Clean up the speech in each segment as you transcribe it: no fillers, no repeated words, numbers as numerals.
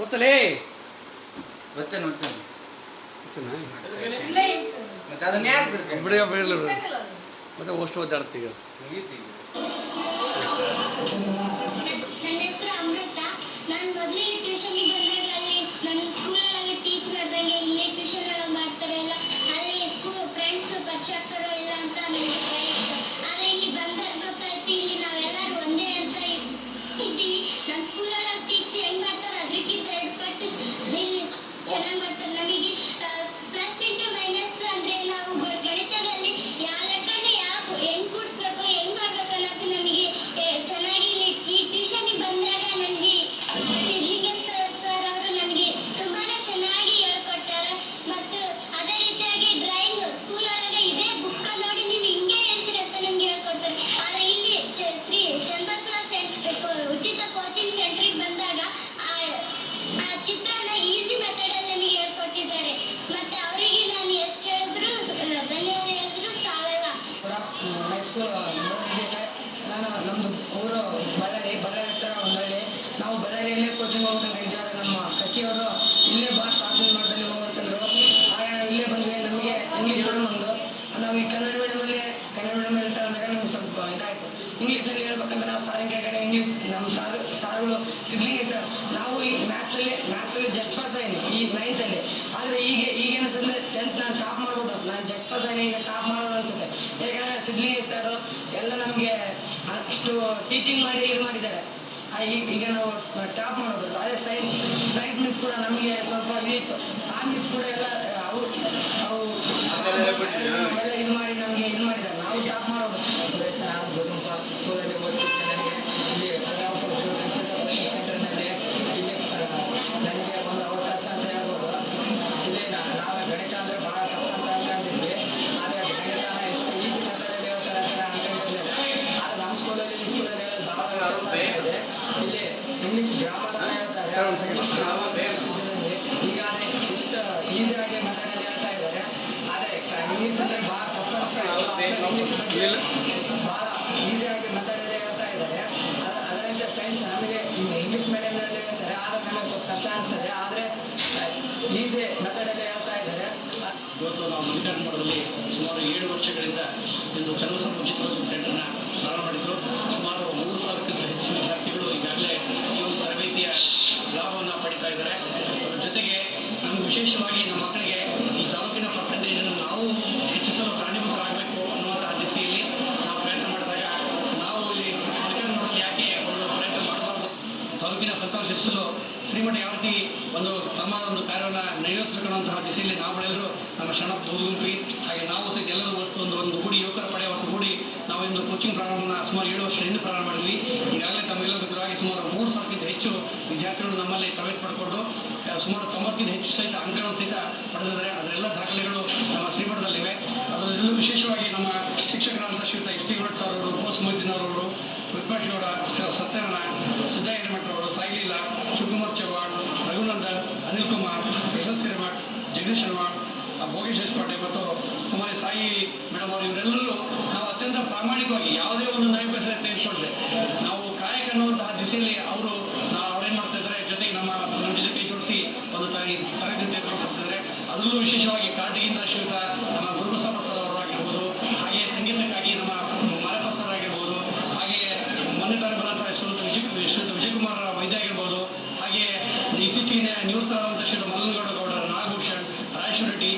ಗೊತ್ತಲೇ ಗೊತ್ತೇನು ಮತ್ತೆ ಅಷ್ಟು ಒದ್ದಾಡ್ತೀಗ ನಾನು ಮೊದಲಿಗೆ ಟ್ಯೂಷನ್ಗೆ ಬಂದಾಗ ಅಲ್ಲಿ ನನ್ನ ಸ್ಕೂಲಲ್ಲಿ ಟೀಚ್ ಮಾಡ್ದಂಗೆ ಇಲ್ಲಿ ಟ್ಯೂಷನ್ ಒಳಗೆ ಮಾಡ್ತಾರಲ್ಲ ಅಲ್ಲಿ ಸ್ಕೂಲ್ ಫ್ರೆಂಡ್ಸ್ ಪರಿಚಯ ಆಗ್ತಾರೋ ಇಲ್ಲ ಅಂತ ನನಗೆ ಭಯ ಇತ್ತು. ಆದರೆ ಇಲ್ಲಿ ಬಂದಾಗ ಗೊತ್ತಾಯ್ತು ಇಲ್ಲಿ ನಾವೆಲ್ಲರೂ ಒಂದೇ ಅಂತ ಇದ್ದೀವಿ. ನಮ್ಮ ಸ್ಕೂಲೊಳಗೆ ಟೀಚ್ ಹೆಂಗ್ ಮಾಡ್ತಾರೆ ಅದಕ್ಕಿಂತ 2 ಪಟ್ಟು ಇಲ್ಲಿ ಚೆನ್ನಾಗಿ ಮಾಡ್ತಾರೆ. ನಮಗೆ ಪ್ಲಸ್ ಇಂಟು ಮೈನಸ್ ಅಂದ್ರೆ ನಾವು ಗಣಿತದಲ್ಲಿ ಯಾವ ಲೆಕ್ಕನ ಹೆಂಗ್ ಕೂಡಿಸ್ಬೇಕು ಹೆಂಗ್ ಮಾಡ್ಬೇಕು ಅನ್ನೋದು ನಮಗೆ ಚೆನ್ನಾಗಿ ಈ ಟ್ಯೂಷನ್ಗೆ ಬಂದಾಗ ನನಗೆ ಸಿದ್ಲಿಂಗೇಶ್ವರ ಸರ್ ಅವರು ನಮಗೆ ತುಂಬಾನೇ ಚೆನ್ನಾಗಿ ಹೇಳ್ಕೊಟ್ಟಾರೆ. ಮತ್ತು ಅದೇ ರೀತಿಯಾಗಿ ಡ್ರಾಯಿಂಗ್ ಸ್ಕೂಲ್ ಒಳಗೆ ಇದೇ ಬುಕ್ ನೋಡಿ ನೀವು ಹಿಂಗೆ ಹೇಳ್ತೀರಿ ಅಂತ ನಮ್ಗೆ ಹೇಳ್ಕೊಡ್ತಾರೆ. ಆದ್ರೆ ಇಲ್ಲಿ ಶ್ರೀ ಚನ್ನಬಸವ ಉಚಿತ ಕೋಚಿಂಗ್ ಸೆಂಟ್ರಿಗೆ ಬಂದಾಗ ಆ ಚಿತ್ರನ ಈಸಿ ಮೆಥಡ್ ಅಲ್ಲಿ ನಮಗೆ ಹೇಳ್ಕೊಟ್ಟಿದ್ದಾರೆ. ಮತ್ತೆ ಅವರಿಗೆ ನಾನು ಎಷ್ಟು ಹೇಳಿದ್ರು ಧನ್ಯವಾದ ಹೇಳಿದ್ರು ಸಾಲಲ್ಲ. ಹೈಸ್ಕೂಲ್ ನಾನು ನಮ್ಮದು ಊರು ಬಳ್ಳಾರಿ ಹತ್ರ ಒಂದಳ್ಳಿ. ನಾವು ಬಳ್ಳಾರಿಯಲ್ಲೇ ಕೋಚಿಂಗ್ ಹೋಗ್ಬೇಕಂತ ಹೇಳಿದ್ದಾರೆ. ನಮ್ಮ ಕಕ್ಕಿಯವರು ಇಲ್ಲೇ ಬಾ ಕಾಪುಲ್ ಮಾಡದಲ್ಲಿ ಹೋಗ್ಬೇಕಂದ್ರು. ಆಗ ನಾವು ಇಲ್ಲೇ ಬಂದ್ವಿ. ನಮಗೆ ಇಂಗ್ಲೀಷ್ ಮೀಡಿಯಮ್ ಒಂದು ನಾವು ಈ ಕನ್ನಡ ಮೀಡಿಯಮಲ್ಲಿ ಹೇಳ್ತಾ ಅಂದಾಗ ನಮ್ಗೆ ಸ್ವಲ್ಪ ಇದಾಯಿತು. ಇಂಗ್ಲೀಷಲ್ಲಿ ಹೇಳ್ಬೇಕಂದ್ರೆ ನಾವು ಸಾರಿ ಕೆಳಗಡೆ ಇಂಗ್ಲೀಷ್ ನಮ್ಮ ಸಾರುಗಳು ಸಿದ್ಲಿಂಗಿ ಸರ್ ನಾವು ಈ ಮ್ಯಾಥ್ಸಲ್ಲಿ ಜಸ್ಟ್ ಪಾಸ್ ಆಯ್ತು ಈ 9th. ಆದರೆ ಈಗ ಅನಿಸ್ತಂದ್ರೆ 10th ನಾನು ಟಾಪ್ ಮಾಡ್ಬೋದು. ನಾನು ಜಸ್ಟ್ ಪಾಸ್ ಆಗಿ ಈಗ ಟಾಪ್ ಮಾಡೋದು ಅನಿಸುತ್ತೆ. ಯಾಕಂದರೆ ಸಿದ್ಲಿಂಗಿ ಸರ್ ಎಲ್ಲ ನಮಗೆ ಅಷ್ಟು ಟೀಚಿಂಗ್ ಮಾಡಿ ಇದು ಮಾಡಿದ್ದಾರೆ. ಈಗ ನಾವು ಟಾಪ್ ಮಾಡೋದು. ಅದೇ ಸೈನ್ಸ್ ಮಿಸ್ ಕೂಡ ನಮಗೆ ಸ್ವಲ್ಪ ಇದಿತ್ತು. ಆ ಮಿಸ್ ಕೂಡ ಎಲ್ಲ ಅವು ಇದು ಮಾಡಿ ನಮಗೆ ಇದು ಮಾಡಿದ್ದಾರೆ. ನಾವು ಟಾಪ್ ಮಾಡೋದು. ಸ್ಕೂಲಲ್ಲಿ ಓದ್ತಿದ್ದೆ. ನನಗೆ ಇಲ್ಲಿ ಸೆಂಟರ್ನಲ್ಲಿ ಇಲ್ಲಿ ನನಗೆ ಒಂದು ಅವಕಾಶ ಅಂತ ಹೇಳ್ಬೋದು. ಇಲ್ಲಿ ನಾವು ಗಣಿತ ಅಂದರೆ ಭಾಳ ಟಫ್ ಅಂತ ಅನ್ಕೊಂಡಿದ್ವಿ. ಆದರೆ ಗಣಿತನ ಎಷ್ಟು ಈಜಿ ಮೆಥಡಲ್ಲಿ ಹೇಳ್ತಾರೆ ಅಂತ ಅನ್ಕೊಂಡಿದ್ದೆ. ಆದರೆ ನಮ್ಮ ಸ್ಕೂಲಲ್ಲಿ ಈ ಸ್ಕೂಲಲ್ಲಿ ಹೇಳೋದು ಭಾಳ ವ್ಯತ್ಯಾಸ ಇದೆ. ಇಲ್ಲಿ ಇಂಗ್ಲೀಷ್ ಗ್ರಾಮರ್ ಹೇಳ್ತಾರೆ. ಈಗಾದರೆ ಇಷ್ಟು ಈಸಿಯಾಗಿ ಮೆಥಡಲ್ಲಿ ಹೇಳ್ತಾ ಇದ್ದಾರೆ. ಆದರೆ ಇಂಗ್ಲೀಷ್ ಅಂದರೆ ಭಾಳ ಟಫ್ ಅನಿಸ್ತಾ ಇದೆ. ಭಾಳ ಈಸಿಯಾಗಿ ಮೆಥಡಲ್ಲಿ ಹೇಳ್ತಾ ಇದ್ದಾರೆ. ಅದರಿಂದ ಸೈನ್ಸ್ ನಮಗೆ ಇಂಗ್ಲೀಷ್ ಮೀಡಿಯಂನಲ್ಲಿ ಹೇಳ್ತಾರೆ. ಆದರೆ ನಮಗೆ ಸ್ವಲ್ಪ ಕಷ್ಟ ಅನಿಸ್ತದೆ. ಆದರೆ ಈಸಿ ಮೆಥಡಲ್ಲಿ ಹೇಳ್ತಾ ಇದ್ದಾರೆ. ಇವತ್ತು ನಾವು ಮಲ್ಲಿಕಾರ್ಜುನಪುರದಲ್ಲಿ ಸುಮಾರು 7 ವರ್ಷಗಳಿಂದ ಒಂದು ಚನ್ನಬಸವ ಉಚಿತ ಕೋಚಿಂಗ್ ಸೆಂಟರ್ನ ಪ್ರಾರಂಭ ಮಾಡಿದ್ದು. ಸುಮಾರು 3,000ಕ್ಕಿಂತ ಹೆಚ್ಚು ವಿದ್ಯಾರ್ಥಿಗಳು ಈಗಾಗಲೇ ಈ ಒಂದು ತರಬೇತಿಯ ಲಾಭವನ್ನು ಪಡಿತಾ ಇದ್ದಾರೆ. ಅದರ ಜೊತೆಗೆ ನಮ್ಗೆ ವಿಶೇಷವಾಗಿ ನಮ್ಮ ಮಕ್ಕಳಿಗೆ ಈ ತಾಲೂಕಿನ ಪರ್ಸೆಂಟೇಜನ್ನು ನಾವು ಹೆಚ್ಚಿಸಲು ಕಾರಣೀಭೂತರಾಗಬೇಕು ಅನ್ನುವಂತಹ ದಿಸೆಯಲ್ಲಿ ನಾವು ಪ್ರಯತ್ನ ಮಾಡಿದಾಗ ನಾವು ಇಲ್ಲಿ ಮಲ್ಲಿಕಾರ್ಜುನಪುರದಲ್ಲಿ ಯಾಕೆ ಒಂದು ಪ್ರಯತ್ನ ಮಾಡಬಾರ್ದು, ತಾಲೂಕಿನ ಫಲಿತಾಂಶ ಹೆಚ್ಚಿಸಲು ಶ್ರೀಮಠ ಯಾವ ರೀತಿ ತಮ್ಮ ಒಂದು ಕಾರ್ಯವನ್ನು ನಿರ್ವಹಿಸಬೇಕು ಅನ್ನುವಂತಹ ದಿಸೆಯಲ್ಲಿ ನಾವುಗಳೆಲ್ಲರೂ ನಮ್ಮ ಶರಣಪ್ಪ ಗುಂಪಿ ಹಾಗೆ ನಾವು ಸಹಿತ ಎಲ್ಲರೂ ಒಂದು ಕೂಡಿ ಯುವಕರ ಪಡೆ ಒಟ್ಟುಗೂಡಿ ನಾವು ಒಂದು ಕೋಚಿಂಗ್ ಪ್ರಾರಂಭವನ್ನು ಸುಮಾರು 7 ವರ್ಷ ಹಿಂದೆ ಪ್ರಾರಂಭ ಮಾಡಿದ್ವಿ. ಈಗಾಗಲೇ ತಮ್ಮೆಲ್ಲ ಗೊತ್ತಿರುವಾಗೆ ಸುಮಾರು 3,000ಕ್ಕಿಂತ ಹೆಚ್ಚು ವಿದ್ಯಾರ್ಥಿಗಳು ನಮ್ಮಲ್ಲಿ ತರಬೇತಿ ಪಡ್ಕೊಂಡು ಸುಮಾರು 90ಕ್ಕಿಂತ ಹೆಚ್ಚು ಸಹಿತ ಅಂಕಗಳನ್ನು ಸಹಿತ ಪಡೆದಿದ್ದಾರೆ. ಅದರೆಲ್ಲ ದಾಖಲೆಗಳು ನಮ್ಮ ಶ್ರೀಮಠದಲ್ಲಿವೆ. ಅದರಲ್ಲೂ ವಿಶೇಷವಾಗಿ ನಮ್ಮ ಶಿಕ್ಷಕರಾದಂಥ ಶ್ರೀಯುತ ಎಸ್.ಟಿ. ಗೌಡ ಸರ್ ಅವರು, ಕೋಸ್ ಮೊಯ್ದೀನ್ ಅವರು, ವಿದ್ಯಾರ್ಥಿಗೌಡ, ಸತ್ಯನಾರಾಯಣ, ಸಿದ್ದಯ್ಯ ಹಿರೇಮಠರವರು, ಸಾಯಿಲೀಲಾ, ಶಿವಕುಮಾರ್ ಚವ್ಹಾಣ್, ರಘುನಂದನ್, ಅನಿಲ್ ಕುಮಾರ್, ಯಶಸ್ವಿ ಹಿರೇಮಠ್, ಜಗದೀಶ್ ಹಿರೇಮಠ್, ಭೋಗೇಶ್ ದೇಶಪಾಂಡೆ ಮತ್ತು ಕುಮಾರಿ ಸಾಯಿ ಮೇಡಮ್ ಅವರು ಇವರೆಲ್ಲರೂ ನಾವು ಅತ್ಯಂತ ಪ್ರಾಮಾಣಿಕವಾಗಿ ಯಾವುದೇ ಒಂದು ನೈಪೇಸೆ ತೆಗೆದುಕೊಂಡ್ರೆ ನಾವು ಕಾಯಕ ಅನ್ನುವಂತಹ ದಿಸೆಯಲ್ಲಿ ಅವ್ರೇನು ಮಾಡ್ತಾ ಇದ್ದಾರೆ. ಜೊತೆಗೆ ನಮ್ಮ ಜೊತೆ ಕೈ ಜೋಡಿಸಿ ಒಂದು ತರಗತಿ ತೆಗೆದುಕೊಂಡು ಹೋಗ್ತಿದ್ದಾರೆ. ಅದರಲ್ಲೂ ವಿಶೇಷವಾಗಿ ಕಾರ್ಟಿಗಿಂದ ಶ್ರೀಯುತ ನಮ್ಮ ಗುರುಬಸಪ್ಪ ಸರ್ ಅವರಾಗಿರ್ಬೋದು, ಹಾಗೆ ಸಂಗೀತಕ್ಕಾಗಿ ನಮ್ಮ ಮಾರಪ್ಪ ಸರ್ ಆಗಿರ್ಬೋದು, ಹಾಗೆ ಮೊನ್ನೆ ತರ ಬರಂತ ಶ್ರೀಯುತ ವಿಜಯಕುಮಾರ್ ವೈದ್ಯ ಆಗಿರ್ಬೋದು, ಹಾಗೆ ಇತ್ತೀಚೆಗೆ ನಿವೃತ್ತರಾದಂಥ ಶ್ರೀಯುತ ಮಲ್ಲನಗೌಡ ಗೌಡರ, ನಾಗಭೂಷಣ್, ರಾಜೇಶ್ವರ ರೆಡ್ಡಿ,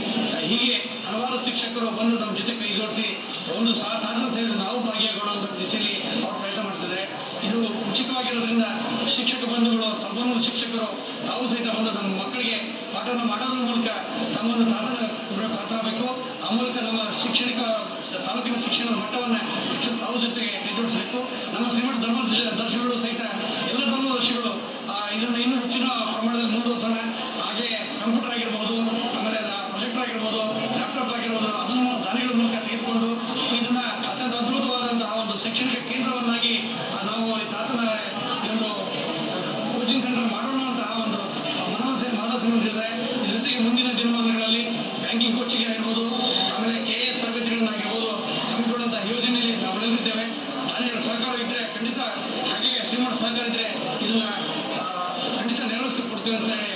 ಹೀಗೆ ಹಲವಾರು ಶಿಕ್ಷಕರು ಬಂದು ನಮ್ಮ ಜೊತೆ ಕೈ ಜೋಡಿಸಿ ಒಂದು ಸಾಧನ ಸೇರಿ ನಾವು ಭಾಗಿಯಾಗೋಣ ದಿಸೆಯಲ್ಲಿ ಅವರು ಪ್ರಯತ್ನ ಮಾಡ್ತಿದ್ದಾರೆ. ಇದು ಉಚಿತವಾಗಿರೋದ್ರಿಂದ ಶಿಕ್ಷಕ ಬಂಧುಗಳು, ಸಂಪನ್ಮೂಲ ಶಿಕ್ಷಕರು ತಾವು ಸಹಿತ ಬಂದು ನಮ್ಮ ಮಕ್ಕಳಿಗೆ ಪಾಠವನ್ನು ಮಾಡೋದ್ರ ಮೂಲಕ ತಮ್ಮನ್ನು ಪಾತ್ರಬೇಕು. ಆ ಮೂಲಕ ನಮ್ಮ ಶೈಕ್ಷಣಿಕ ತಾಲೂಕಿನ ಶಿಕ್ಷಣದ ಮಟ್ಟವನ್ನು ತಾವು ಜೊತೆಗೆ ಕೈ ಜೋಡಿಸಬೇಕು. ನಮ್ಮ ಶ್ರೀಮಠ ಧರ್ಮದರ್ಶಿಗಳು ಸಹಿತ ಎಲ್ಲ ಧರ್ಮದರ್ಶಿಗಳು ಇದನ್ನು ಇನ್ನೂ ಹೆಚ್ಚಿನ ಪ್ರಮಾಣದಲ್ಲಿ ಮುಂದುವರಿಸೋಣ. ಹಾಗೆ ಕಂಪ್ಯೂಟರ್ ಆಗಿರ್ಬೋದು, ಆಮೇಲೆ ಪ್ರೊಜೆಕ್ಟರ್ ಆಗಿರ್ಬೋದು, ಲ್ಯಾಪ್ಟಾಪ್ ಆಗಿರ್ಬೋದು, ಅದನ್ನು ದಾನಿಗಳ ಮೂಲಕ ತೆಗೆದುಕೊಂಡು ಇದನ್ನ ಅತ್ಯಂತ ಅದ್ಭುತವಾದಂತಹ ಒಂದು ಶೈಕ್ಷಣಿಕ ಕೇಂದ್ರವನ್ನಾಗಿ ನಾವು ತಾತನ ಒಂದು ಕೋಚಿಂಗ್ ಸೆಂಟರ್ ಮಾಡೋಣ ಅಂತಹ ಒಂದು ಮನಸ್ಸು ಹೊಂದಿದೆ. ಇದ್ರ ಜೊತೆಗೆ ಮುಂದಿನ ದಿನಮಾನಗಳಲ್ಲಿ ಬ್ಯಾಂಕಿಂಗ್ ಕೋಚಿಂಗ್ ಆಗಿರ್ಬೋದು, ಆಮೇಲೆ KAS ತರಬೇತಿಗಳನ್ನಾಗಿರ್ಬೋದು ಹಮ್ಮಿಕೊಳ್ಳುವಂತಹ ಯೋಜನೆಯಲ್ಲಿ ನಾವು ಬೆಳೆದಿದ್ದೇವೆ. ದಾನಿಗಳ ಸಹಕಾರ ಇದ್ದರೆ ಖಂಡಿತ ಹಾಗೆ ಶ್ರೀಮಠ ಸಹಕಾರ ಇದ್ರೆ ಇದನ್ನ ಖಂಡಿತ ನೆರವೇರಿಸಿ ಕೊಡ್ತೀವಿ ಅಂತ ಹೇಳಿ